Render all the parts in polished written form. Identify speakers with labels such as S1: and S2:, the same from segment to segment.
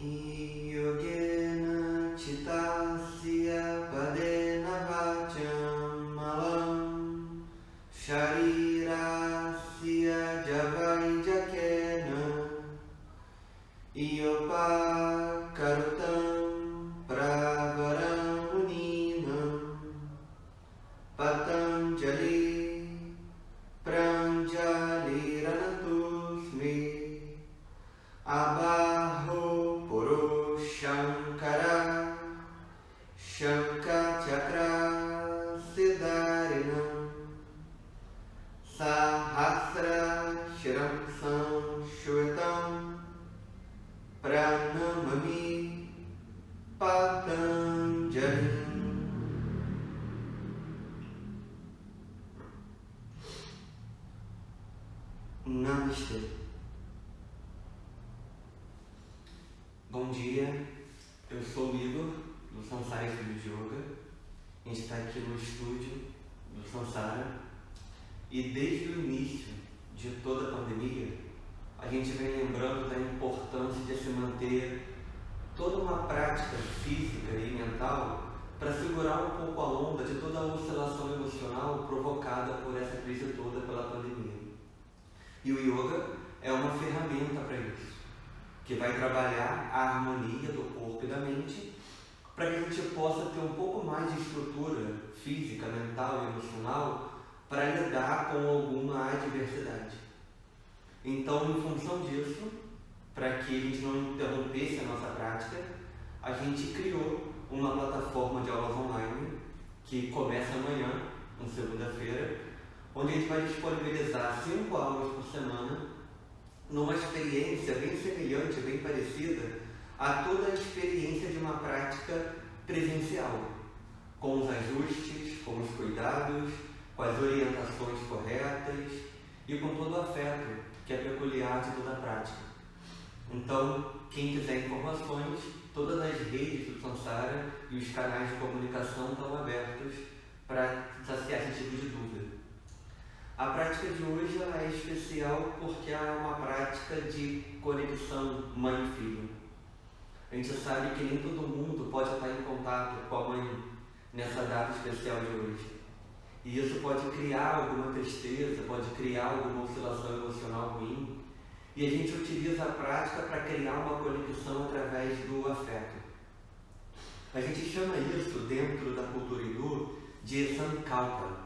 S1: Yogena Chitasya Padena Vacham Malam Sharirasya Javaijakena Iyopakartam Pravaram Muninam Patanjali Pranjalirantusme Abaho Puro Shankara Shankachakra Siddharinam Sahasra Shiram Samshvetam Pranamami Patanjali. Namastê. Bom dia, eu sou o Igor, do Sansara Studio de Yoga. A gente está aqui no estúdio do Sansara e desde o início de toda a pandemia, a gente vem lembrando da importância de se manter toda uma prática física e mental para segurar um pouco a onda de toda a oscilação emocional provocada por essa crise toda pela pandemia. E o Yoga é uma ferramenta para isso, que vai trabalhar a harmonia do corpo e da mente para que a gente possa ter um pouco mais de estrutura física, mental e emocional para lidar com alguma adversidade. Então, em função disso, para que a gente não interrompesse a nossa prática, a gente criou uma plataforma de aulas online que começa amanhã, na segunda-feira, onde a gente vai disponibilizar 5 aulas por semana numa experiência bem semelhante, bem parecida a toda a experiência de uma prática presencial, com os ajustes, com os cuidados, com as orientações corretas e com todo o afeto que é peculiar de toda a prática. Então, quem quiser informações, todas as redes do Sansara e os canais de comunicação estão abertos para saciar esse tipo de dúvida. A prática de hoje ela é especial porque ela é uma prática de conexão mãe e filho. A gente sabe que nem todo mundo pode estar em contato com a mãe nessa data especial de hoje. E isso pode criar alguma tristeza, pode criar alguma oscilação emocional ruim. E a gente utiliza a prática para criar uma conexão através do afeto. A gente chama isso, dentro da cultura hindu, de Sankalpa.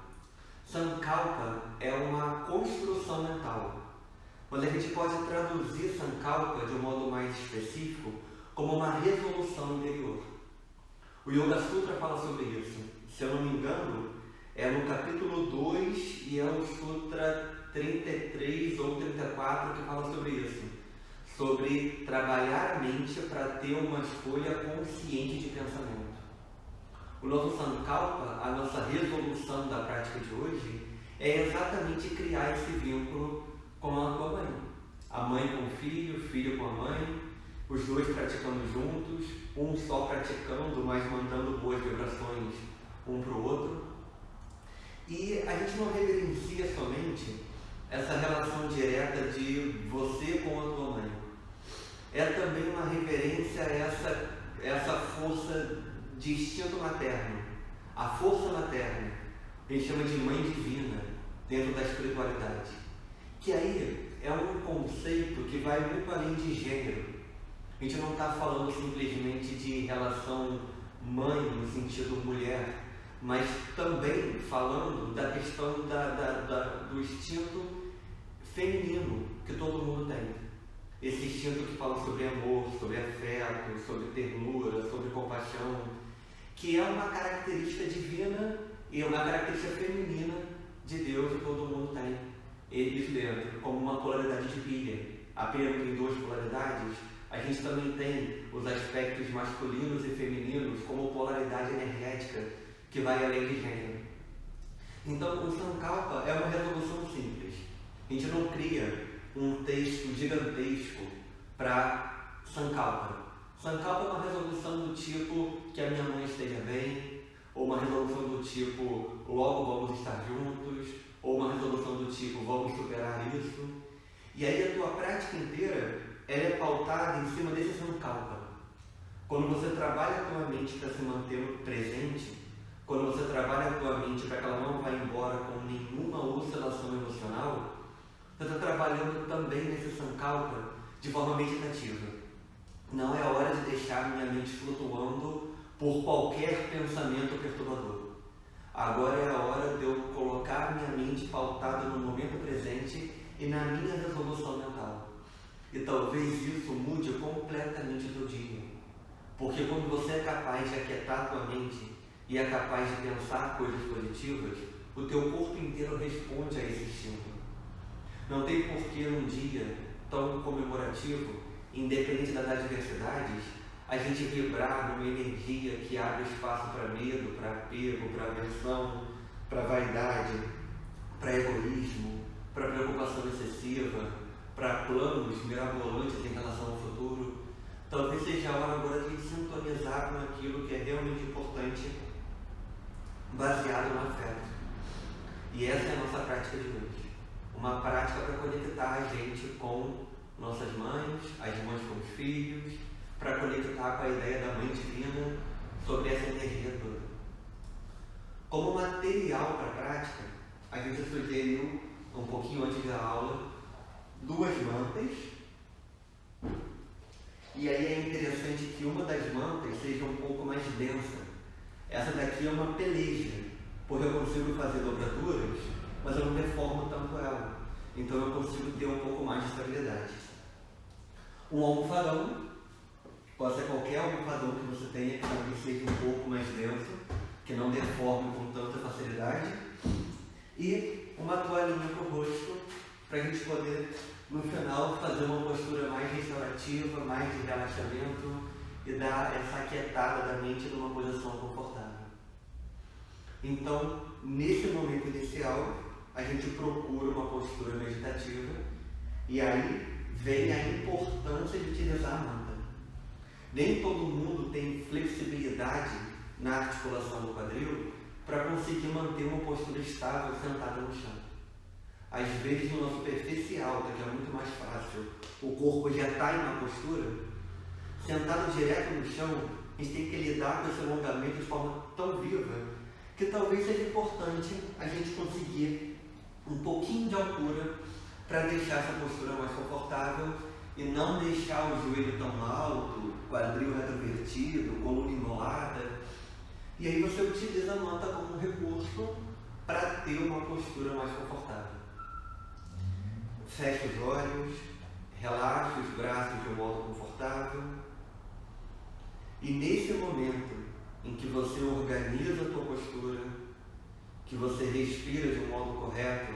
S1: Sankalpa é uma construção mental, mas a gente pode traduzir Sankalpa de um modo mais específico como uma resolução interior. O Yoga Sutra fala sobre isso. Se eu não me engano, é no capítulo 2 e é o Sutra 33 ou 34 que fala sobre isso. Sobre trabalhar a mente para ter uma escolha consciente de pensamento. O nosso Sankalpa, a nossa resolução da prática de hoje, é exatamente criar esse vínculo com a tua mãe. A mãe com o filho com a mãe, os dois praticando juntos, um só praticando, mas mandando boas vibrações um para o outro. E a gente não reverencia somente essa relação direta de você com a tua mãe. É também uma reverência a essa força de instinto materno, a força materna, a gente chama de mãe divina dentro da espiritualidade, que aí é um conceito que vai muito além de gênero. A gente não está falando simplesmente de relação mãe no sentido mulher, mas também falando da questão do instinto feminino que todo mundo tem. Esse instinto que fala sobre amor, sobre afeto, sobre ternura, sobre compaixão, que é uma característica divina e uma característica feminina de Deus que todo mundo tem. Eles dentro, como uma polaridade de pilha. A pilha tem 2 polaridades, a gente também tem os aspectos masculinos e femininos como polaridade energética, que vai além de gênero. Então, o Sankalpa é uma resolução simples. A gente não cria um texto gigantesco para Sankalpa. Sankalpa é uma resolução do tipo que a minha mãe esteja bem, ou uma resolução do tipo logo vamos estar juntos, ou uma resolução do tipo vamos superar isso. E aí a tua prática inteira ela é pautada em cima desse Sankalpa. Quando você trabalha a tua mente para se manter no presente, quando você trabalha a tua mente para que ela não vá embora com nenhuma oscilação emocional, você está trabalhando também nesse sankalpa de forma meditativa. Não é hora de deixar minha mente flutuando por qualquer pensamento perturbador. Agora é a hora de eu colocar minha mente pautada no momento presente e na minha resolução mental. E talvez isso mude completamente o teu dia. Porque quando você é capaz de aquietar a tua mente e é capaz de pensar coisas positivas, o teu corpo inteiro responde a esse estímulo. Não tem porquê num dia tão comemorativo, independente das adversidades, a gente vibrar numa energia que abre espaço para medo, para apego, para aversão, para vaidade, para egoísmo, para preocupação excessiva, para planos mirabolantes em relação ao futuro. Talvez seja a hora agora de sintonizar com aquilo que é realmente importante, baseado no afeto. E essa é a nossa prática de hoje. Uma prática para conectar a gente com nossas mães, as mães com os filhos, para conectar com a ideia da Mãe Divina sobre essa energia toda. Como material para a prática, a gente sugeriu, um pouquinho antes da aula, 2 mantas. E aí é interessante que uma das mantas seja um pouco mais densa. Essa daqui é uma peleja, porque eu consigo fazer dobraduras, mas eu não deformo tanto ela. Então eu consigo ter um pouco mais de estabilidade. Um almofadão, pode ser qualquer almofadão que você tenha, que talvez seja um pouco mais denso, que não deforme com tanta facilidade. E uma toalhinha para o rosto, para a gente poder, no final, fazer uma postura mais restaurativa, mais de relaxamento e dar essa aquietada da mente numa posição confortável. Então, nesse momento inicial, a gente procura uma postura meditativa e aí vem a importância de utilizar a manta. Nem todo mundo tem flexibilidade na articulação do quadril para conseguir manter uma postura estável sentada no chão. Às vezes, no nosso perfil alta, que é muito mais fácil, o corpo já está em uma postura, sentado direto no chão, a gente tem que lidar com esse alongamento de forma tão viva que talvez seja importante a gente conseguir um pouquinho de altura para deixar essa postura mais confortável e não deixar o joelho tão alto, quadril retrovertido, coluna enrolada. E aí você utiliza a manta como um recurso para ter uma postura mais confortável. Fecha os olhos, relaxa os braços de um modo confortável. E nesse momento em que você organiza a tua postura, que você respira de um modo correto,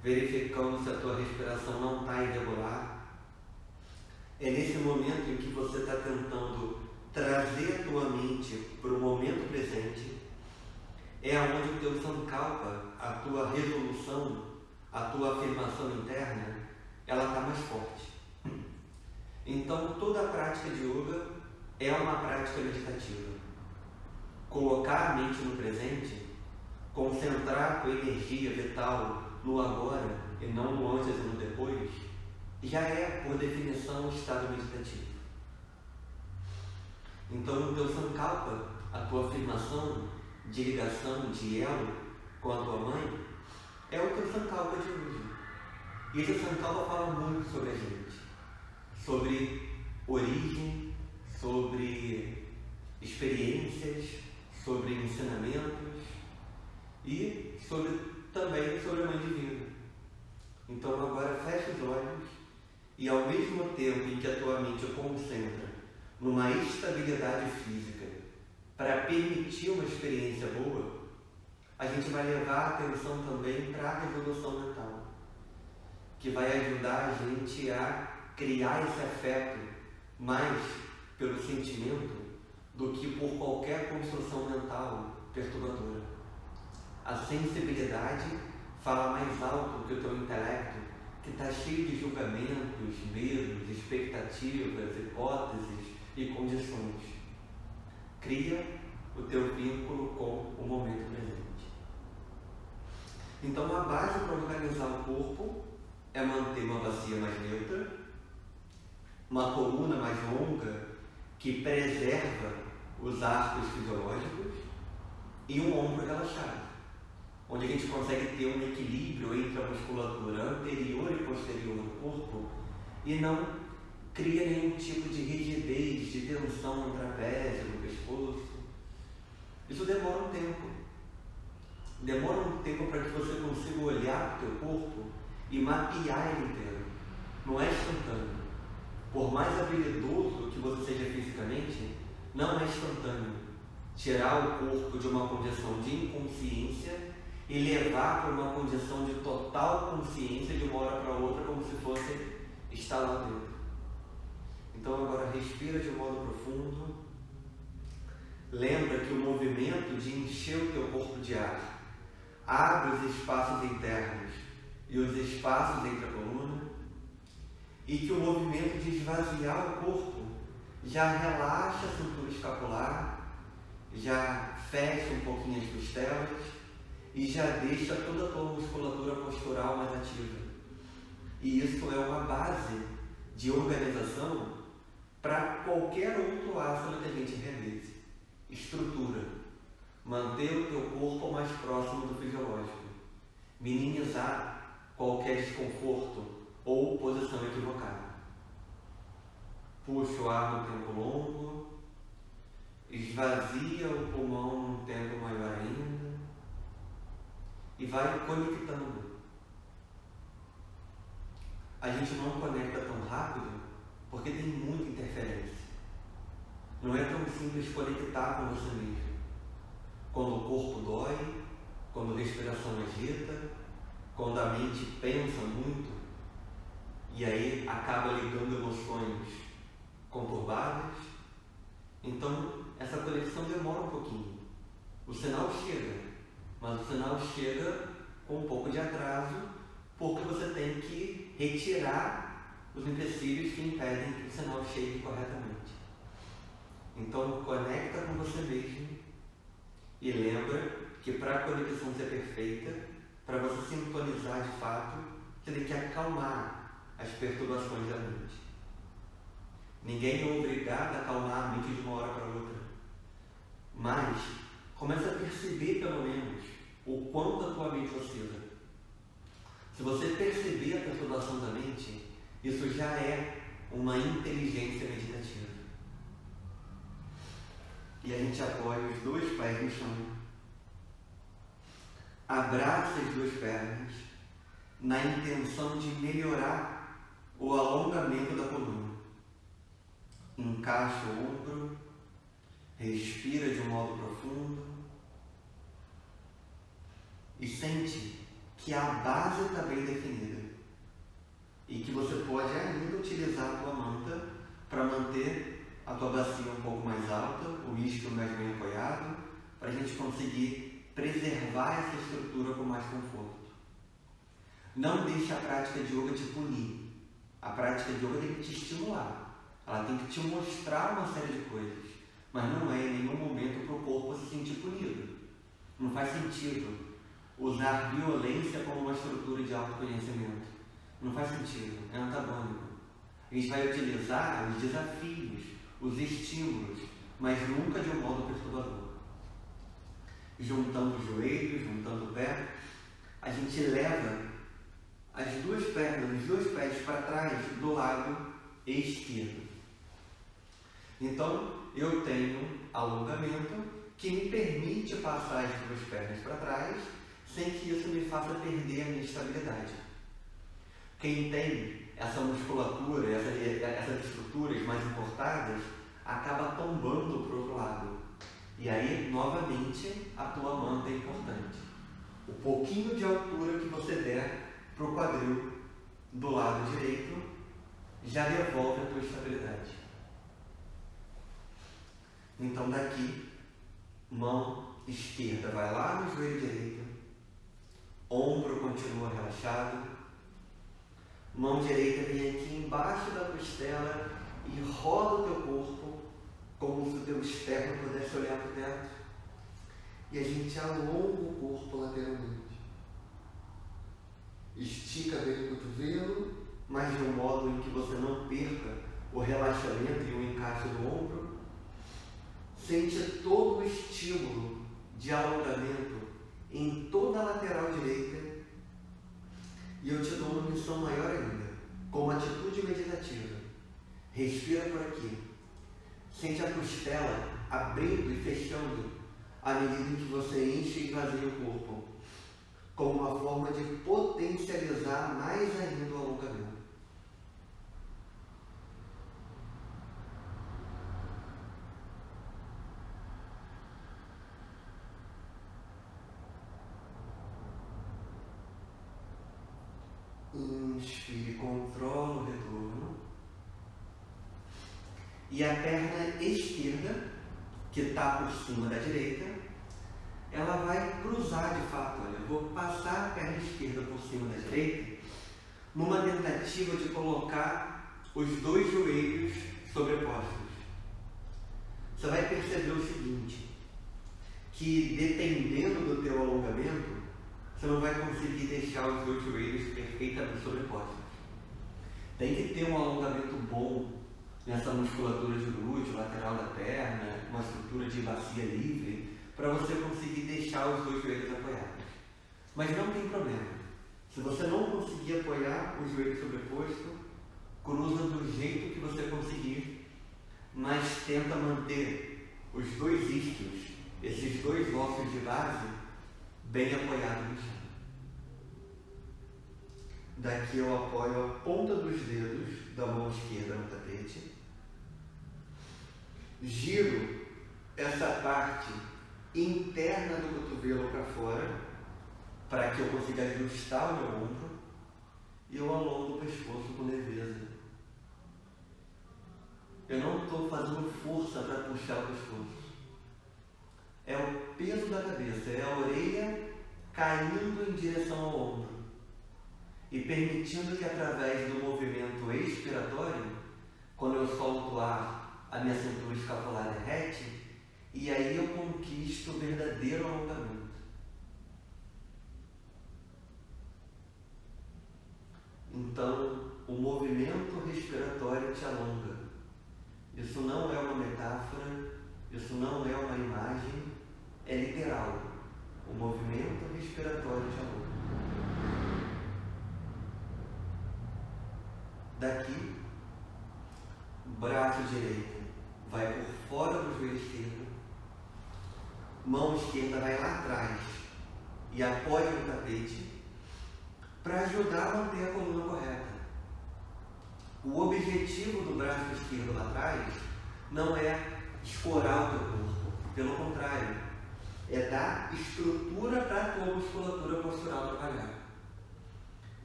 S1: verificando se a tua respiração não está irregular, é nesse momento em que você está tentando trazer a tua mente para o momento presente, é onde o teu sankalpa, a tua resolução, a tua afirmação interna, ela está mais forte. Então, toda a prática de yoga é uma prática meditativa. Colocar a mente no presente, concentrar a tua energia vital no agora e não no antes e no depois, já é, por definição, um estado meditativo. Então, o teu sankalpa, a tua afirmação de ligação, de elo com a tua mãe, é o teu sankalpa de hoje. E esse sankalpa fala muito sobre a gente, sobre origem, sobre experiências, sobre ensinamentos e também sobre a Mãe Divina. Então agora fecha os olhos e ao mesmo tempo em que a tua mente concentra numa estabilidade física para permitir uma experiência boa, a gente vai levar a atenção também para a resolução mental, que vai ajudar a gente a criar esse afeto mais pelo sentimento do que por qualquer construção mental perturbadora. A sensibilidade fala mais alto que o teu intelecto, que está cheio de julgamentos, medos, expectativas, hipóteses e condições. Cria o teu vínculo com o momento presente. Então, a base para organizar o corpo é manter uma bacia mais neutra, uma coluna mais longa que preserva os arcos fisiológicos, e um ombro relaxado, onde a gente consegue ter um equilíbrio entre a musculatura anterior e posterior do corpo e não cria nenhum tipo de rigidez, de tensão no trapézio, no pescoço. Isso demora um tempo. Demora um tempo para que você consiga olhar para o teu corpo e mapear ele inteiro. Não é instantâneo. Por mais habilidoso que você seja fisicamente, não é instantâneo. Tirar o corpo de uma condição de inconsciência e levar para uma condição de total consciência de uma hora para outra, como se fosse estar lá dentro. Então agora respira de modo profundo. Lembra que o movimento de encher o teu corpo de ar abre os espaços internos e os espaços entre a coluna, e que o movimento de esvaziar o corpo já relaxa a cintura escapular, já fecha um pouquinho as costelas e já deixa toda a tua musculatura postural mais ativa. E isso é uma base de organização para qualquer outro asana que a gente realize. Estrutura. Manter o teu corpo mais próximo do fisiológico. Minimizar qualquer desconforto ou posição equivocada. Puxa o ar no tempo longo. Esvazia o pulmão num tempo maior ainda. E vai conectando. A gente não conecta tão rápido porque tem muita interferência. Não é tão simples conectar com você mesmo. Quando o corpo dói, quando a respiração agita, quando a mente pensa muito, e aí acaba ligando emoções conturbadas. Então, essa conexão demora um pouquinho. O sinal chega, mas o sinal chega com um pouco de atraso, porque você tem que retirar os empecilhos que impedem que o sinal chegue corretamente. Então, conecta com você mesmo e lembra que para a conexão ser perfeita, para você sintonizar de fato, você tem que acalmar as perturbações da mente. Ninguém é obrigado a acalmar a mente de uma hora para outra. Mas, começa a perceber pelo menos o quanto a tua mente oscila. Se você perceber a perturbação da mente, isso já é uma inteligência meditativa. E a gente apoia os dois pés no chão. Abraça as duas pernas na intenção de melhorar o alongamento da coluna. Encaixa o ombro, respira de um modo profundo e sente que a base está bem definida e que você pode ainda utilizar a tua manta para manter a tua bacia um pouco mais alta, o isquio mais bem apoiado, para a gente conseguir preservar essa estrutura com mais conforto. Não deixe a prática de yoga te punir. A prática de yoga tem que te estimular. Ela tem que te mostrar uma série de coisas, mas não é em nenhum momento para o corpo se sentir punido. Não faz sentido usar violência como uma estrutura de autoconhecimento. Não faz sentido, é antagônico. A gente vai utilizar os desafios, os estímulos, mas nunca de um modo perturbador. Juntando os joelhos, juntando o pé, a gente leva as duas pernas, os dois pés para trás do lado esquerdo. Então, eu tenho alongamento que me permite passar as duas pernas para trás sem que isso me faça perder a minha estabilidade. Quem tem essa musculatura, essas estruturas mais encurtadas, acaba tombando para o outro lado. E aí, novamente, a tua manta é importante. O pouquinho de altura que você der para o quadril do lado direito já devolve a tua estabilidade. Então, daqui, mão esquerda vai lá no joelho direito, ombro continua relaxado, mão direita vem aqui embaixo da costela e roda o teu corpo como se o teu externo pudesse olhar para o teto. E a gente alonga o corpo lateralmente. Estica bem o cotovelo, mas de um modo em que você não perca o relaxamento e o encaixe do ombro. Sente todo o estímulo de alongamento em toda a lateral direita. E eu te dou uma missão maior ainda, como atitude meditativa. Respira por aqui. Sente a costela abrindo e fechando à medida que você enche e esvazia o corpo, como uma forma de potencializar mais ainda o alongamento. Inspire, controla o retorno. E a perna esquerda, que está por cima da direita, ela vai cruzar de fato. Olha, eu vou passar a perna esquerda por cima da direita, numa tentativa de colocar os dois joelhos sobrepostos. Você vai perceber o seguinte, que dependendo do teu alongamento, você não vai conseguir deixar os dois joelhos perfeitamente sobrepostos. Tem que ter um alongamento bom nessa musculatura de glúteo, lateral da perna, uma estrutura de bacia livre, para você conseguir deixar os dois joelhos apoiados. Mas não tem problema. Se você não conseguir apoiar o joelho sobreposto, cruza do jeito que você conseguir, mas tenta manter os dois isquios, esses dois ossos de base, bem apoiados no chão. Daqui eu apoio a ponta dos dedos da mão esquerda no tapete. Giro essa parte interna do cotovelo para fora, para que eu consiga ajustar o meu ombro, e eu alongo o pescoço com leveza. Eu não estou fazendo força para puxar o pescoço. É o peso da cabeça, é a orelha caindo em direção ao ombro e permitindo que através do movimento expiratório, quando eu solto o ar, a minha cintura escapular derrete, e aí eu conquisto o verdadeiro alongamento. Então, o movimento respiratório te alonga. Isso não é uma metáfora, isso não é uma imagem, é literal. O movimento respiratório te alonga. Daqui, braço direito vai por fora do joelho esquerdo, mão esquerda vai lá atrás e apoia no tapete para ajudar a manter a coluna correta. O objetivo do braço esquerdo lá atrás não é escorar o teu corpo, pelo contrário, é dar estrutura para a tua musculatura postural trabalhar.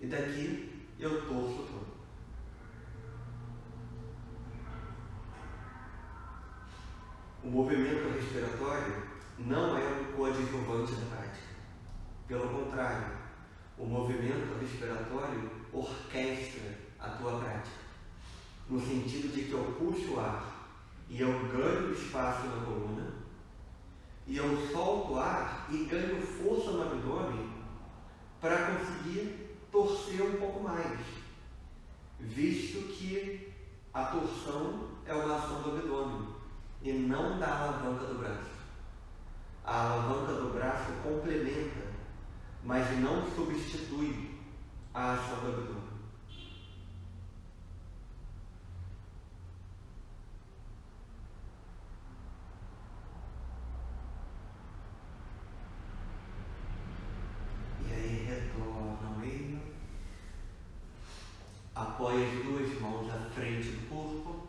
S1: E daqui eu torço todo. O movimento respiratório não é um coadjuvante da prática. Pelo contrário, o movimento respiratório orquestra a tua prática, no sentido de que eu puxo o ar e eu ganho espaço na coluna, e eu solto o ar e ganho força no abdômen para conseguir torcer um pouco mais, visto que a torção é uma ação do abdômen e não da alavanca do braço. A alavanca do braço complementa, mas não substitui a ação do abdômen. E aí retorna ao meio, apoia as duas mãos à frente do corpo,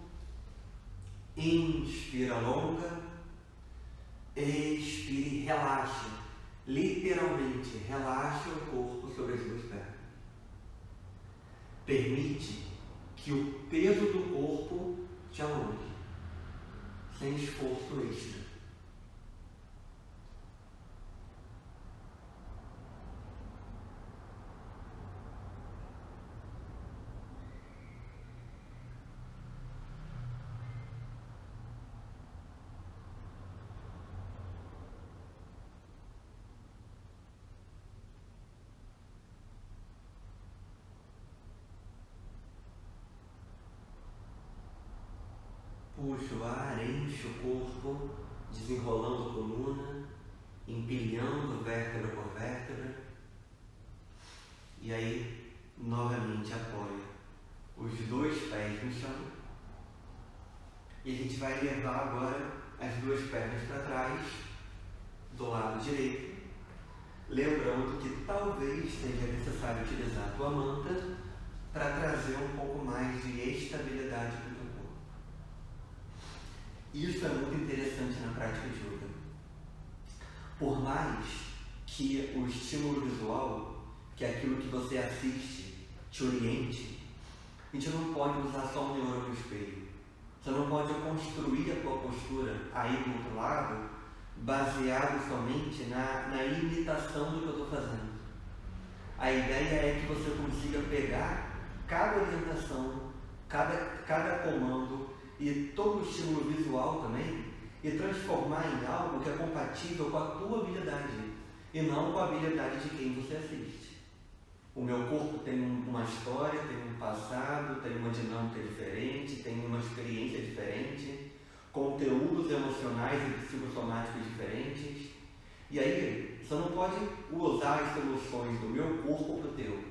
S1: inspira longa, expire, relaxa, literalmente relaxa o corpo sobre as duas pernas. Permite que o peso do corpo te alongue, sem esforço extra. Puxa o ar, enche o corpo, desenrolando a coluna, empilhando vértebra por vértebra. E aí, novamente apoia os dois pés no chão. E a gente vai levar agora as duas pernas para trás, do lado direito. Lembrando que talvez seja necessário utilizar a tua manta para trazer um pouco mais de estabilidade para o teu corpo. Isso é muito interessante na prática de yoga. Por mais que o estímulo visual, que é aquilo que você assiste, te oriente, a gente não pode usar só um neurônio no espelho. Você não pode construir a tua postura aí do outro lado baseado somente na imitação do que eu estou fazendo. A ideia é que você consiga pegar cada orientação, cada comando e todo o estímulo visual também e transformar em algo que é compatível com a tua habilidade e não com a habilidade de quem você assiste. O meu corpo tem uma história, tem um passado, tem uma dinâmica diferente, tem uma experiência diferente, conteúdos emocionais e psicossomáticos diferentes. E aí, você não pode usar as soluções do meu corpo para o teu.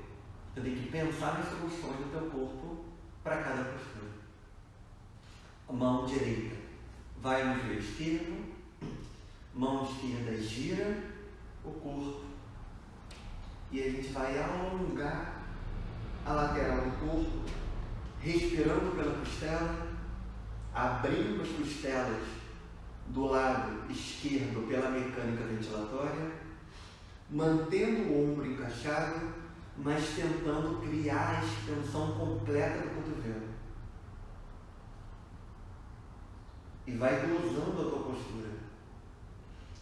S1: Você tem que pensar nas soluções do teu corpo para cada postura. Mão direita vai no joelho esquerdo, mão esquerda gira o corpo. E a gente vai alongar a lateral do corpo, respirando pela costela, abrindo as costelas do lado esquerdo pela mecânica ventilatória, mantendo o ombro encaixado, mas tentando criar a extensão completa do cotovelo. E vai dosando a tua postura.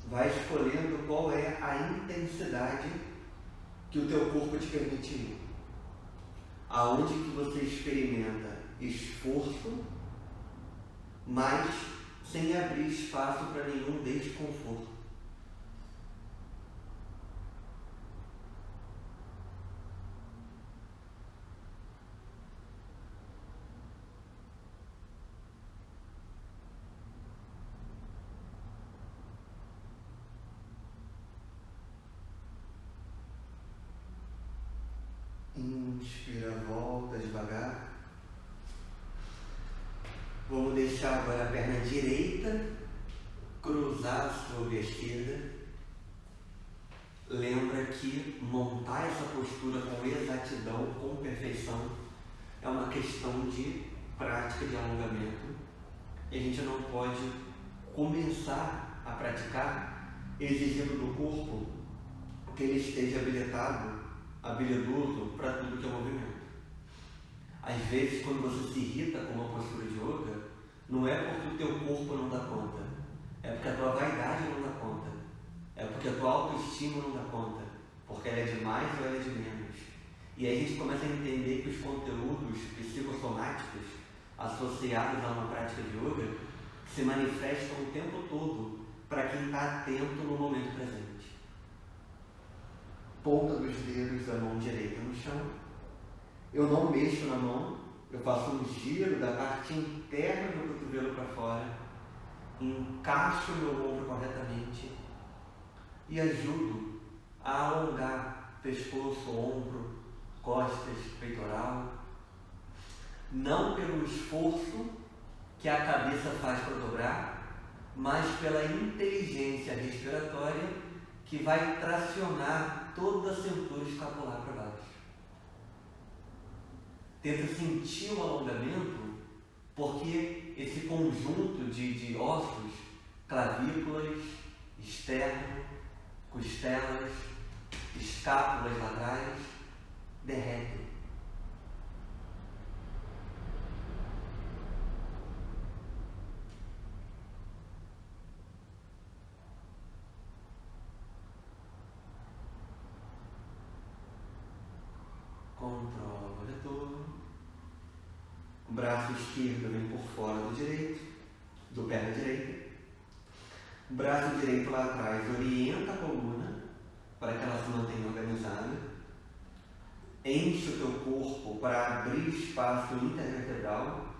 S1: Vai escolhendo qual é a intensidade que o teu corpo te permite ir. Aonde que você experimenta esforço, mas sem abrir espaço para nenhum desconforto. Inspira, volta devagar. Vamos deixar agora a perna direita cruzar sobre a esquerda. Lembra que montar essa postura com exatidão, com perfeição, é uma questão de prática de alongamento. E a gente não pode começar a praticar exigindo do corpo que ele esteja habilidoso para tudo que é movimento. Às vezes, quando você se irrita com uma postura de yoga, não é porque o teu corpo não dá conta, é porque a tua vaidade não dá conta, é porque a tua autoestima não dá conta, porque ela é de mais ou ela é de menos. E aí a gente começa a entender que os conteúdos psicossomáticos associados a uma prática de yoga se manifestam o tempo todo para quem está atento no momento presente. Ponta dos dedos da mão direita no chão. Eu não mexo na mão, eu faço um giro da parte interna do cotovelo para fora, encaixo meu ombro corretamente e ajudo a alongar pescoço, ombro, costas, peitoral. Não pelo esforço que a cabeça faz para dobrar, mas pela inteligência respiratória que vai tracionar toda a cintura escapular para baixo. Tenta sentir o alongamento, porque esse conjunto de ossos, clavículas, externo, costelas, escápulas lá atrás, derretem. Controla o retorno. O braço esquerdo vem por fora do direito, do pé direito. O braço direito lá atrás orienta a coluna para que ela se mantenha organizada. Enche o teu corpo para abrir espaço intervertebral.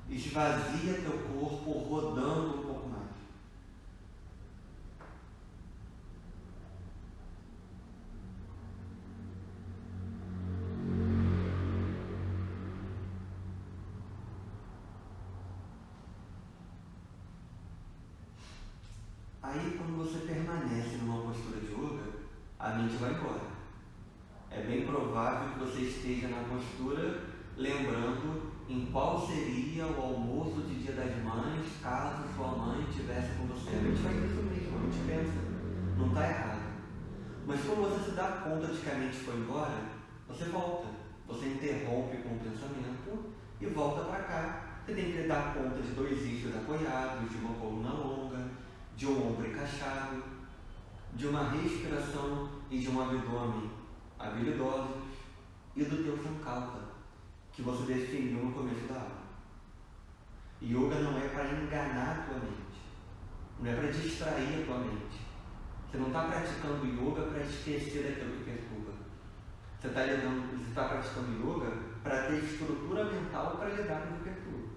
S1: Esvazia teu corpo rodando um pouco mais. Aí, quando você permanece numa postura de yoga, a mente vai embora. É bem provável que você esteja na postura lembrando em qual seria o almoço de Dia das Mães caso sua mãe estivesse com você. A mente faz isso mesmo, a mente pensa, não está errado. Mas quando você se dá conta de que a mente foi embora, você volta. Você interrompe com o pensamento e volta para cá. Você tem que dar conta de dois eixos apoiados, de uma coluna longa, de um ombro encaixado, de uma respiração e de um abdômen habilidosos e do teu sankalpa, que você definiu no começo da aula. Yoga não é para enganar a tua mente, não é para distrair a tua mente. Você não está praticando yoga para esquecer daquilo que perturba. Você está praticando yoga para ter estrutura mental para lidar com o que perturba.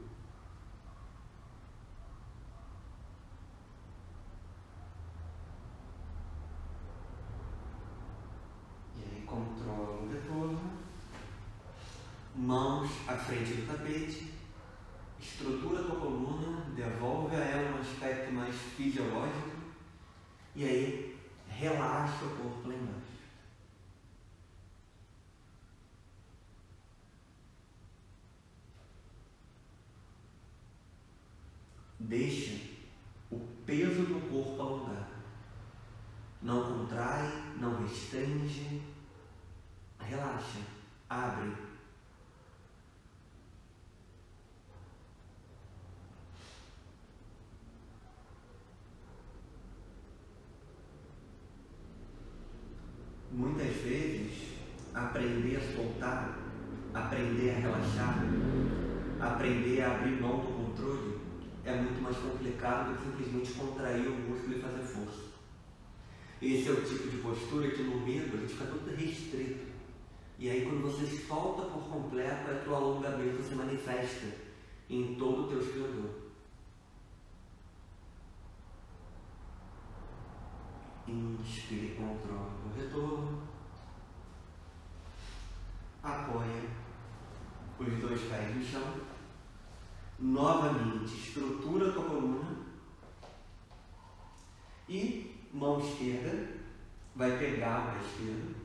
S1: E aí controla o retorno, mãos à frente do tapete, estrutura a tua coluna, devolve a ela um aspecto mais fisiológico e aí relaxa o corpo lá embaixo. Deixa o peso do corpo alongar. Não contrai, não restringe. Relaxa, abre. Muitas vezes, aprender a soltar, aprender a relaxar, aprender a abrir mão do controle é muito mais complicado do que simplesmente contrair o músculo e fazer força. Esse é o tipo de postura que no medo a gente fica todo restrito. E aí quando você solta por completo, é que o alongamento se manifesta em todo o teu esplendor. Inspire, controla o retorno. Apoia os dois pés no chão. Novamente, estrutura a tua coluna. E mão esquerda vai pegar o pé esquerdo.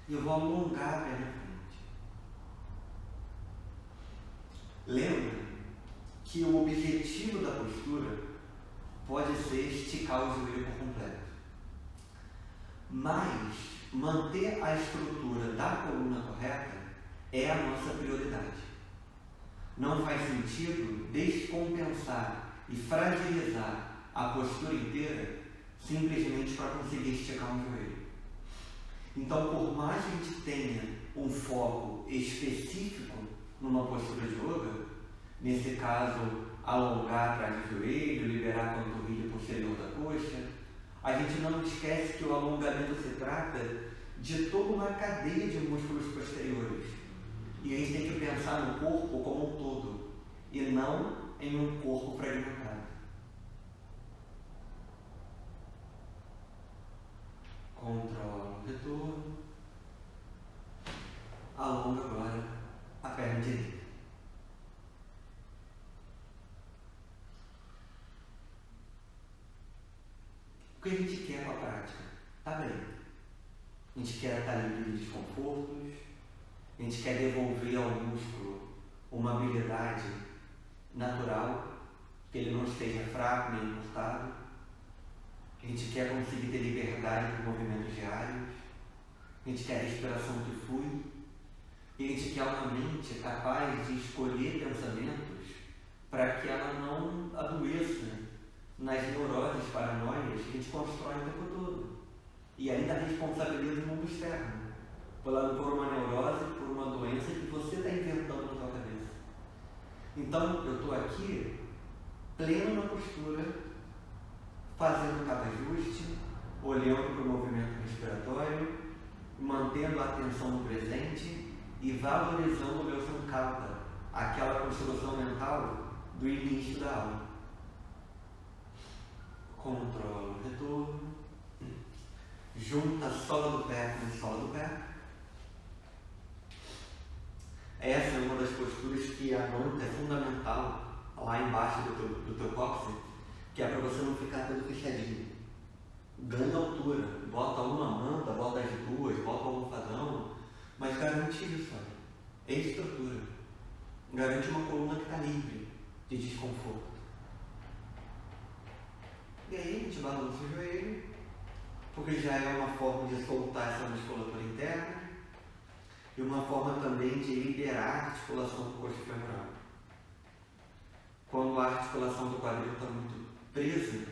S1: E eu vou alongar a perna frente. Lembra que o objetivo da postura pode ser esticar o joelho por completo. Mas manter a estrutura da coluna correta é a nossa prioridade. Não faz sentido descompensar e fragilizar a postura inteira simplesmente para conseguir esticar um joelho. Então, por mais que a gente tenha um foco específico numa postura de yoga, nesse caso, alongar atrás do joelho, liberar a panturrilha posterior da coxa, a gente não esquece que o alongamento se trata de toda uma cadeia de músculos posteriores. E a gente tem que pensar no corpo como um todo, e não em um corpo fragmentado. Controla o retorno. Alonga agora a perna direita. O que a gente quer com a prática? Tá bem. A gente quer estar livre de desconfortos, a gente quer devolver ao músculo uma habilidade natural, que ele não esteja fraco nem encurtado. A gente quer conseguir ter liberdade para movimentos diários, a gente quer respiração que flui, e a gente quer uma mente capaz de escolher pensamentos para que ela não adoeça nas neuroses, paranoias que a gente constrói o tempo todo. E ainda responsabiliza o mundo externo por uma neurose, por uma doença que você está inventando na sua cabeça. Então, eu estou aqui, pleno na postura, fazendo cada ajuste, olhando para o movimento respiratório, mantendo a atenção no presente e valorizando o meu sankalpa, aquela construção mental do início da aula. Controla o retorno, junta a sola do pé com a sola do pé. Essa é uma das posturas que a manta é fundamental lá embaixo do teu cóccix, que é para você não ficar todo fechadinho. Ganha altura, bota uma manta, bota as duas, bota o almofadão, mas garante isso, olha. Estrutura. Garante uma coluna que está livre de desconforto. E aí a gente balança o joelho, porque já é uma forma de soltar essa musculatura interna e uma forma também de liberar a articulação do coxo femoral. Quando a articulação do quadril está muito presa,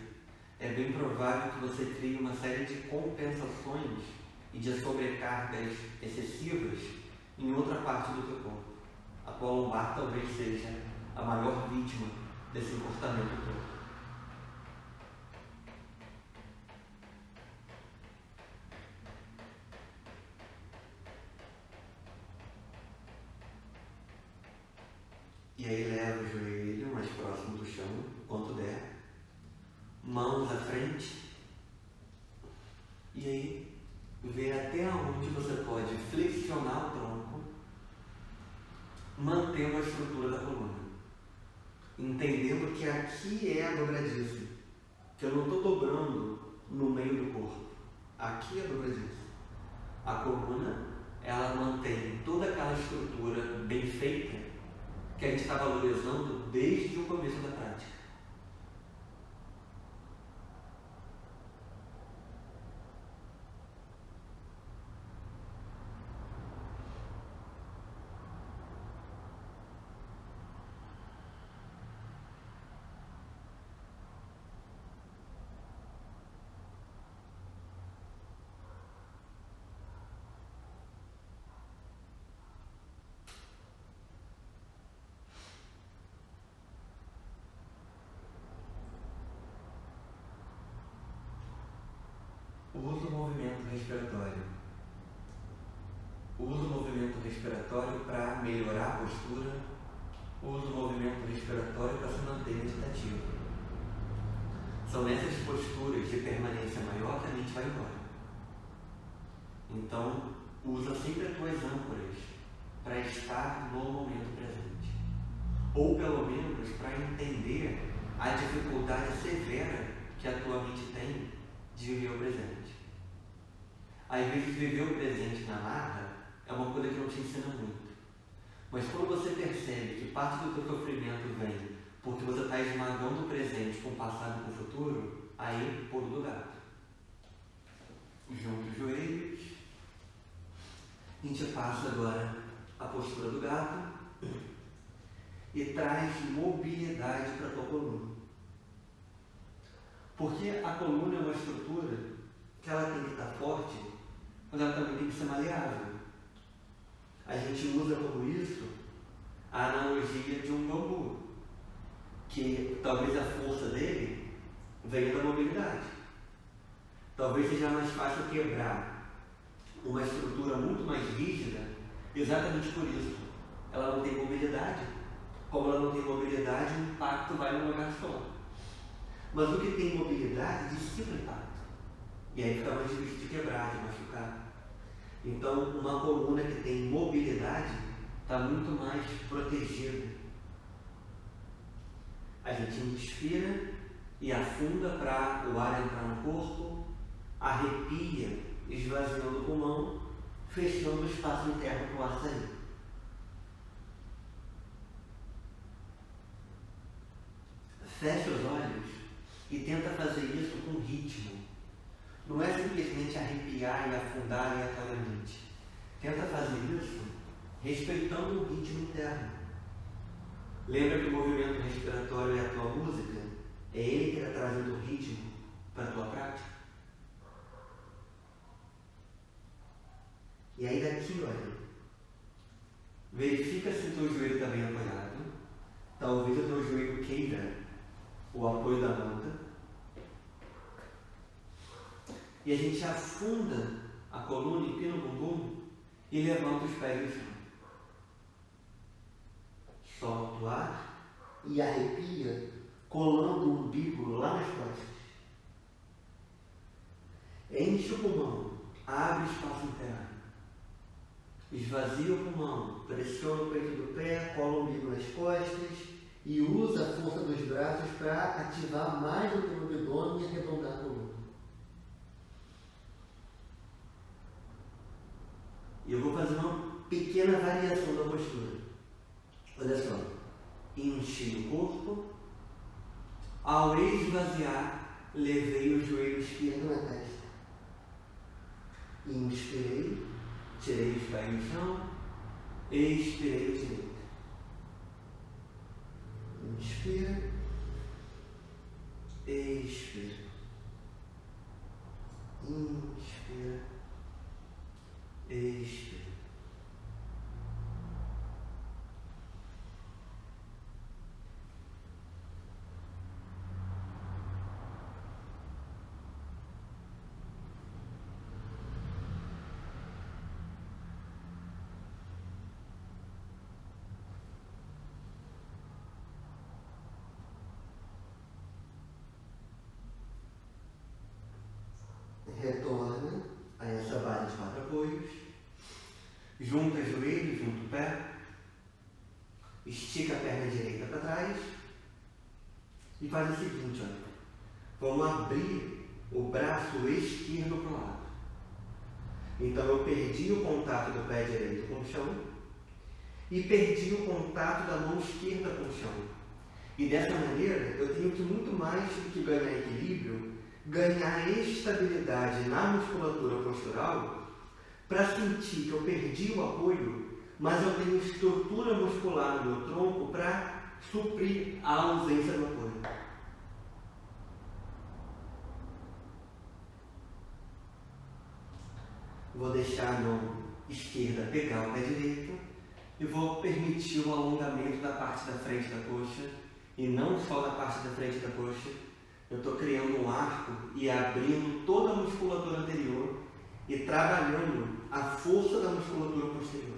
S1: é bem provável que você crie uma série de compensações e de sobrecargas excessivas em outra parte do teu corpo. A tua lombar talvez seja a maior vítima desse comportamento todo. E aí leva o joelho mais próximo do chão, quanto der. Mãos à frente. E aí vê até onde você pode flexionar o tronco, mantendo a estrutura da coluna. Entendendo que aqui é a dobradiça. Que eu não estou dobrando no meio do corpo. Aqui é a dobradiça. A coluna, ela mantém toda aquela estrutura bem feita que a gente está valorizando desde o começo da prática. Usa o movimento respiratório. Usa o movimento respiratório para melhorar a postura. Usa o movimento respiratório para se manter meditativo. São nessas posturas de permanência maior que a mente vai embora. Então, usa sempre as tuas âncoras para estar no momento presente. Ou pelo menos para entender a dificuldade severa que a tua mente tem de viver o presente. Às vezes viver o presente na marra é uma coisa que não te ensina muito. Mas quando você percebe que parte do teu sofrimento vem porque você está esmagando o presente com o passado e com o futuro, aí pulo do gato. Junta os joelhos. A gente passa agora a postura do gato e traz mobilidade para a tua coluna. Porque a coluna é uma estrutura que ela tem que estar forte, mas ela também tem que ser maleável. A gente usa como isso a analogia de um bambu, que talvez a força dele venha da mobilidade. Talvez seja mais fácil quebrar uma estrutura muito mais rígida, exatamente por isso. Ela não tem mobilidade. Como ela não tem mobilidade, o impacto vai num lugar só. Mas o que tem mobilidade dissipa o impacto. E aí fica mais difícil de quebrar, de machucar. Então, uma coluna que tem mobilidade está muito mais protegida. A gente inspira e afunda para o ar entrar no corpo, arrepia, esvaziando o pulmão, fechando o espaço interno para o ar sair. Fecha os olhos e tenta fazer isso com ritmo. Não é simplesmente arrepiar e afundar aleatoriamente. Tenta fazer isso respeitando o ritmo interno. Lembra que o movimento respiratório é a tua música? É ele que está trazendo o ritmo para a tua prática? E aí daqui, olha, verifica se o teu joelho está bem apoiado. Talvez o teu joelho queira o apoio da manta. E a gente afunda a coluna, empina o bumbum e levanta os pés do chão. solta o ar e arrepia, colando o umbigo lá nas costas. Enche o pulmão, abre espaço interno. Esvazia o pulmão, pressiona o peito do pé, cola o umbigo nas costas e usa a força dos braços para ativar mais o teu abdômen e arredondar a coluna. E eu vou fazer uma pequena variação da postura. Olha só. Enchi o corpo. Ao esvaziar, levei o joelho esquerdo na testa. Inspirei, tirei os pés no chão. Expirei o direito. Inspira. Expira. Inspira. Expira. Retorna a essa base de 4 apoios. Junta joelho, junta o pé. Estica a perna direita para trás. E faz o seguinte, olha. Vamos abrir o braço esquerdo para o lado. Então eu perdi o contato do pé direito com o chão. E perdi o contato da mão esquerda com o chão. E dessa maneira eu tenho que muito mais do que ganhar equilíbrio, ganhar estabilidade na musculatura postural para sentir que eu perdi o apoio, mas eu tenho estrutura muscular no meu tronco para suprir a ausência do apoio. Vou deixar a mão esquerda pegar o pé direito e vou permitir o alongamento da parte da frente da coxa e não só da parte da frente da coxa. Eu estou criando um arco e abrindo toda a musculatura anterior e trabalhando a força da musculatura posterior.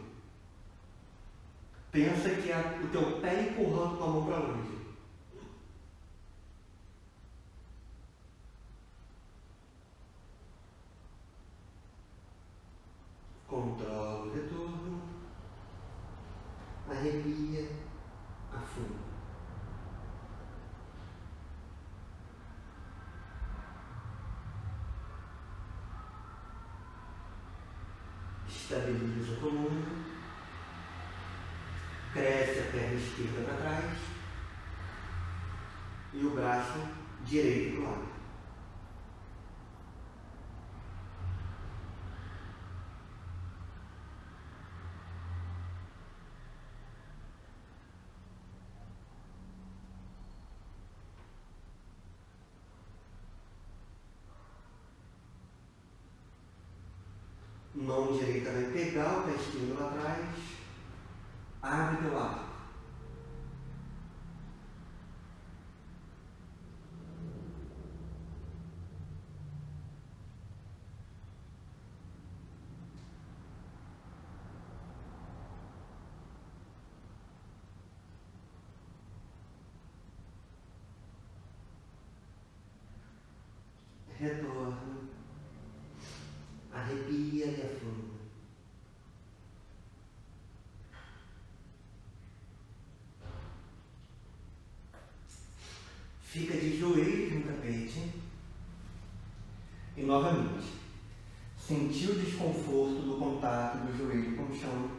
S1: Pensa que é o teu pé empurrando com a mão para longe. Controla o retorno. Arrepia. Afunda. Estabiliza a coluna, cresce a perna esquerda para trás e o braço direito para o lado. Mão direita vai pegar o pé esquerdo lá atrás, abre teu arco. Retorna, arrepia e afunda. Fica de joelhos no tapete e novamente, sentiu o desconforto do contato do joelho com o chão,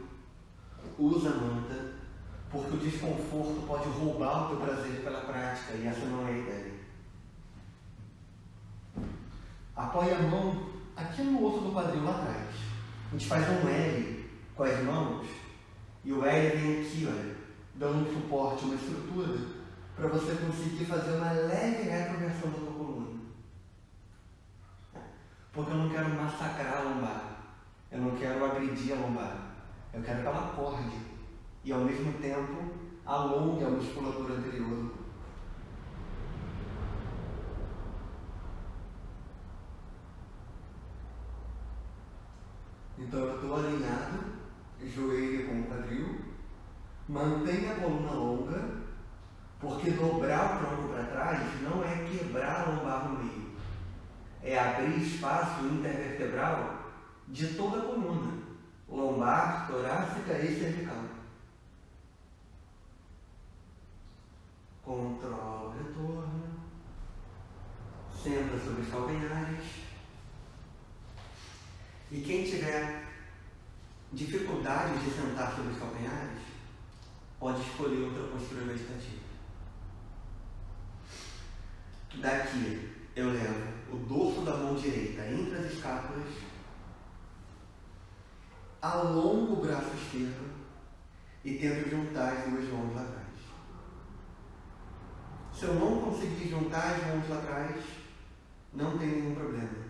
S1: usa a manta, porque o desconforto pode roubar o teu prazer pela prática e essa não é a ideia. Apoia a mão aqui no osso do quadril lá atrás. A gente faz um L com as mãos e o L vem aqui, olha, dando um suporte, uma estrutura para você conseguir fazer uma leve retroversão da tua coluna. Porque eu não quero massacrar a lombar, eu não quero agredir a lombar, eu quero que ela acorde e ao mesmo tempo alongue a musculatura anterior. Então eu estou alinhado, joelho com o quadril, Mantenha a coluna longa, porque dobrar o tronco para trás não é quebrar a lombar no meio. É abrir espaço intervertebral de toda a coluna, lombar, torácica e cervical. Controla o retorno. Senta sobre os calcanhares. E quem tiver dificuldade de sentar sobre os calcanhares, pode escolher outra postura meditativa. Daqui eu levo o dorso da mão direita entre as escápulas, alongo o braço esquerdo e tento juntar as duas mãos lá atrás. Se eu não conseguir juntar as mãos lá atrás, não tem nenhum problema.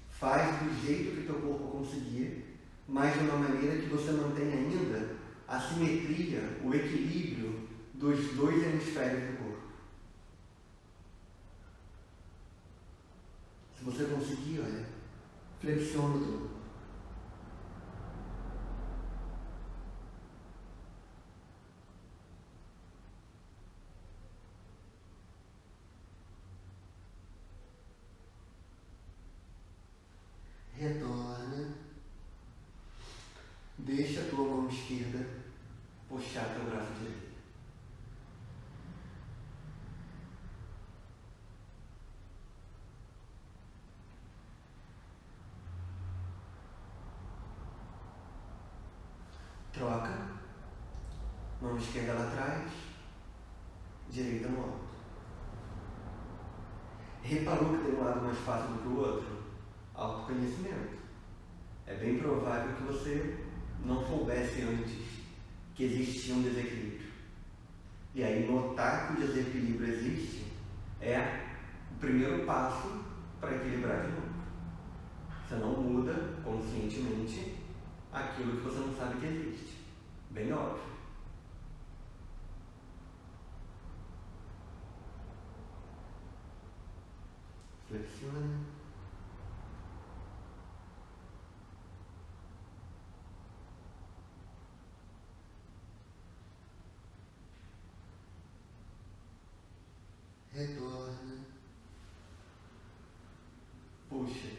S1: Faz do jeito que teu corpo conseguir, mas de uma maneira que você mantenha ainda a simetria, o equilíbrio dos dois hemisférios do corpo. Se você conseguir, olha, flexiona o tronco. Retorna. Deixa a tua mão esquerda puxar teu braço direito. Troca. Mão esquerda lá atrás, direita no alto. Reparou que tem um lado mais fácil do que o outro? Autoconhecimento. É bem provável que você não soubesse antes que existia um desequilíbrio. E aí notar que o desequilíbrio existe é o primeiro passo para equilibrar de novo. Você não muda conscientemente aquilo que você não sabe que existe. Bem óbvio. Flexiona. Retorna. Puxa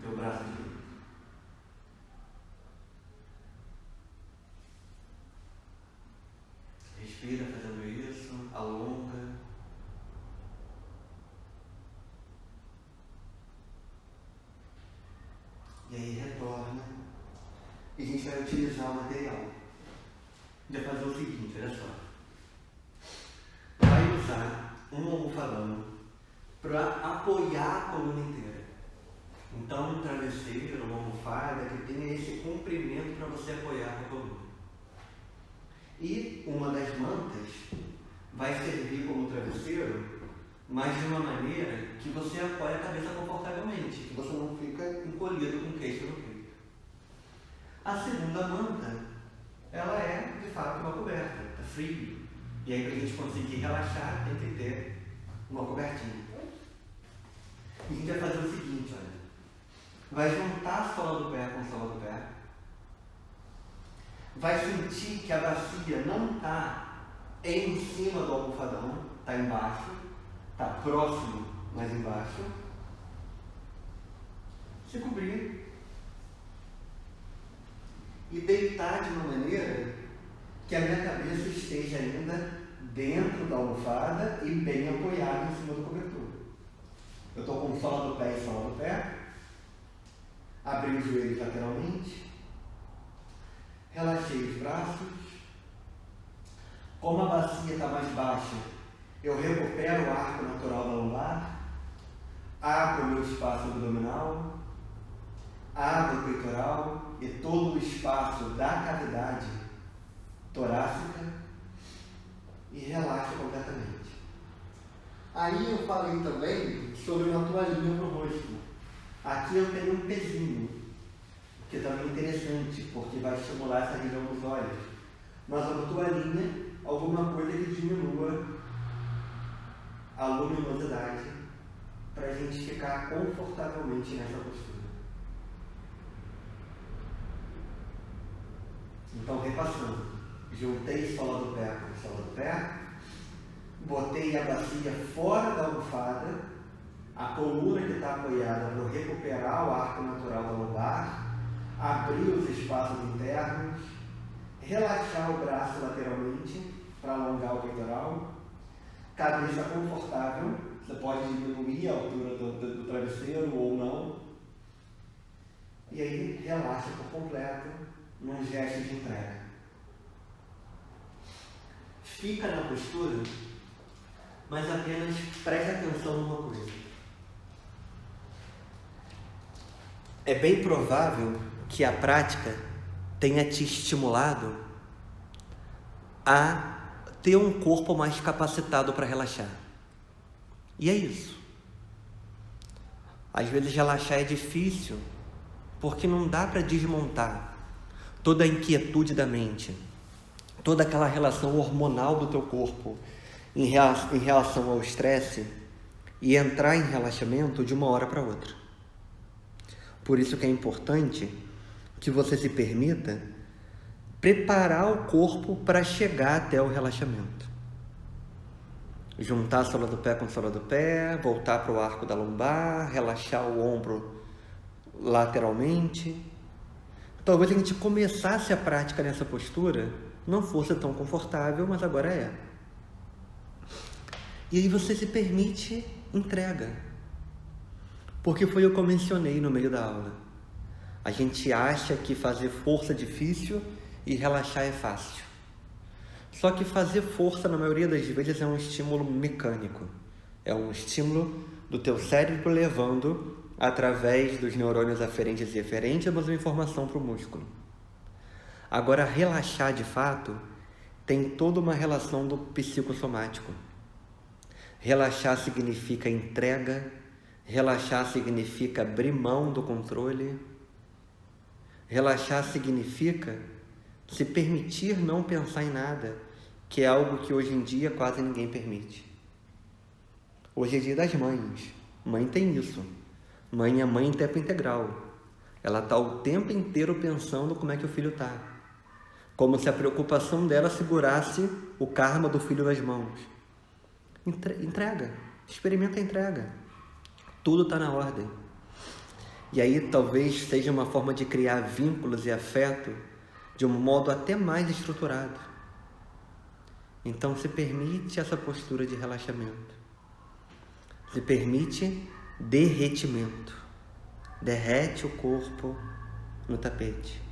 S1: teu braço direito. Respira fazendo isso, alonga. E aí retorna. E a gente vai utilizar o material. Vai fazer o seguinte, olha só. Vai usar um almofadão para apoiar a coluna inteira. Então, um travesseiro, uma almofada que tenha esse comprimento para você apoiar a coluna. E uma das mantas vai servir como travesseiro, mas de uma maneira que você apoia a cabeça confortavelmente, que você não fica encolhido com o queixo no peito. A segunda manta, ela é, de fato, uma coberta, está frio. E aí, para a gente conseguir relaxar, tem que ter uma cobertinha. E a gente vai fazer o seguinte, olha. Vai juntar a sola do pé com a sola do pé. Vai sentir que a bacia não está em cima do almofadão, está embaixo, está próximo, mas embaixo. Se cobrir. E deitar de uma maneira que a minha cabeça esteja ainda dentro da almofada e bem apoiada em cima do cobertor. Eu estou com sola do pé e sola do pé. Abri os joelhos lateralmente. Relaxei os braços. Como a bacia está mais baixa, eu recupero o arco natural da lombar. Abro o meu espaço abdominal. Abro o peitoral e todo o espaço da cavidade torácica e relaxo completamente. Aí eu falei também sobre uma toalhinha no rosto. Aqui eu tenho um pezinho, que também é interessante, porque vai estimular essa região dos olhos. Mas uma toalhinha, alguma coisa que diminua a luminosidade para a gente ficar confortavelmente nessa postura. Então, repassando, juntei sola do pé com sola do pé, botei a bacia fora da almofada, a coluna que está apoiada para recuperar o arco natural da lombar, abrir os espaços internos, relaxar o braço lateralmente para alongar o peitoral, cabeça confortável, você pode diminuir a altura do travesseiro ou não, e aí relaxa por completo num gesto de entrega. Fica na postura, mas apenas preste atenção numa coisa. É bem provável que a prática tenha te estimulado a ter um corpo mais capacitado para relaxar. E é isso. Às vezes relaxar é difícil, porque não dá para desmontar toda a inquietude da mente, toda aquela relação hormonal do teu corpo em relação ao estresse e entrar em relaxamento de uma hora para outra. Por isso que é importante que você se permita preparar o corpo para chegar até o relaxamento. Juntar a sola do pé com a sola do pé, voltar para o arco da lombar, relaxar o ombro lateralmente. Talvez a gente começasse a prática nessa postura, não fosse tão confortável, mas agora é. E aí você se permite entrega. Porque foi o que eu mencionei no meio da aula. A gente acha que fazer força é difícil e relaxar é fácil. Só que fazer força, na maioria das vezes, é um estímulo mecânico. É um estímulo do teu cérebro levando, através dos neurônios aferentes e eferentes, uma informação para o músculo. Agora, relaxar de fato tem toda uma relação do psicossomático. Relaxar significa entrega, relaxar significa abrir mão do controle, relaxar significa se permitir não pensar em nada, que é algo que hoje em dia quase ninguém permite. Hoje é dia das mães. Mãe tem isso. Mãe é mãe em tempo integral. Ela está o tempo inteiro pensando como é que o filho está. Como se a preocupação dela segurasse o karma do filho nas mãos. Entrega. Experimenta a entrega. Tudo está na ordem. E aí talvez seja uma forma de criar vínculos e afeto de um modo até mais estruturado. Então se permite essa postura de relaxamento. Se permite derretimento. Derrete o corpo no tapete.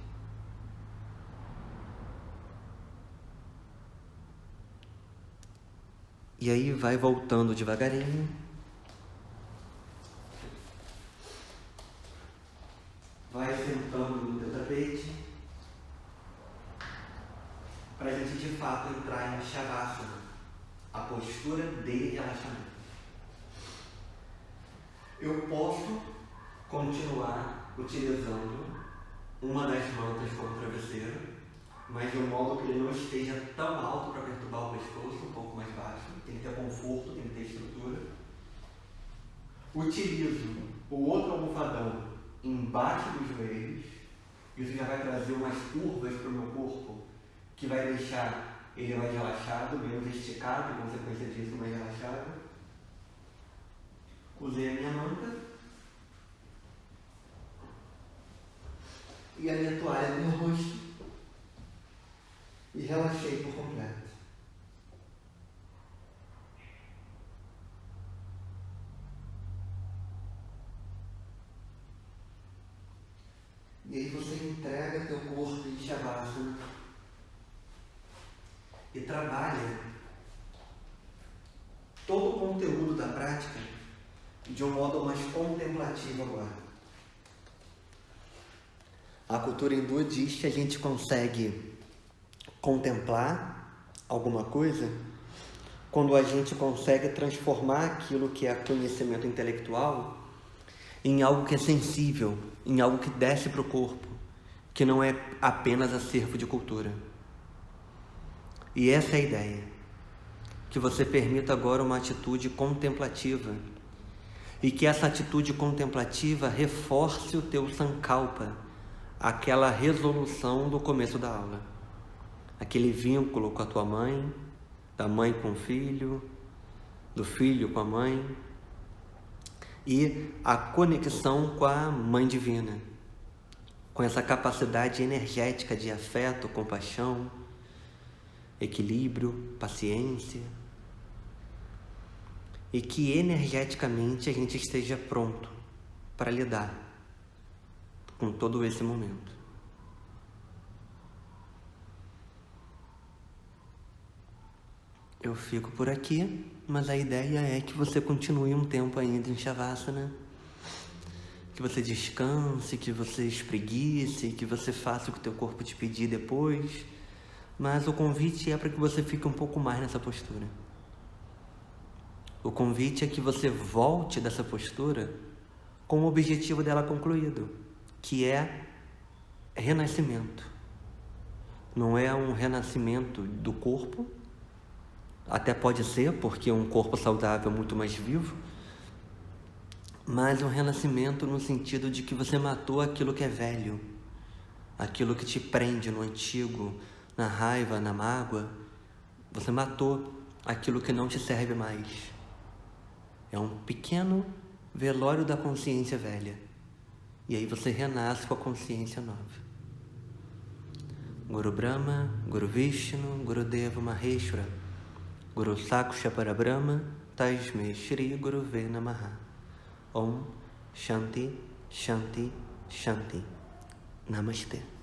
S1: E aí vai voltando devagarinho. Vai sentando no teu tapete, para a gente de fato entrar em Shavasana, a postura de relaxamento. Eu posso continuar utilizando uma das mantas como travesseiro, mas de um modo que ele não esteja tão alto para perturbar o pescoço, um pouco mais baixo. Tem que ter conforto, tem que ter estrutura. Utilizo o outro almofadão embaixo dos joelhos. Isso já vai trazer umas curvas para o meu corpo, que vai deixar ele mais relaxado, menos esticado, e consequência disso mais relaxado. Usei a minha manta e a minha toalha no meu rosto e relaxei por completo. E aí você entrega teu corpo em Shavasana e trabalha todo o conteúdo da prática de um modo mais contemplativo agora. A cultura hindu diz que a gente consegue contemplar alguma coisa quando a gente consegue transformar aquilo que é conhecimento intelectual em algo que é sensível, em algo que desce para o corpo, que não é apenas acervo de cultura. E essa é a ideia, que você permita agora uma atitude contemplativa e que essa atitude contemplativa reforce o teu sankalpa, aquela resolução do começo da aula. aquele vínculo com a tua mãe, da mãe com o filho, do filho com a mãe, e a conexão com a Mãe Divina, com essa capacidade energética de afeto, compaixão, equilíbrio, paciência, e que energeticamente a gente esteja pronto para lidar com todo esse momento. Eu fico por aqui, mas a ideia é que você continue um tempo ainda em Shavasana, que você descanse, que você espreguice, que você faça o que o teu corpo te pedir depois, mas o convite é para que você fique um pouco mais nessa postura. O convite é que você volte dessa postura com o objetivo dela concluído, que é renascimento. Não é um renascimento do corpo, até pode ser, porque um corpo saudável é muito mais vivo, mas um renascimento no sentido de que você matou aquilo que é velho, aquilo que te prende no antigo, na raiva, na mágoa. Você matou aquilo que não te serve mais. É um pequeno velório da consciência velha. E aí você renasce com a consciência nova. Guru Brahma, Guru Vishnu, Guru Deva Maheshwara, Guru Saksha Parabrahma, Tasmai Shri Guruve Namaha. Om Shanti, Shanti, Shanti. Namastê.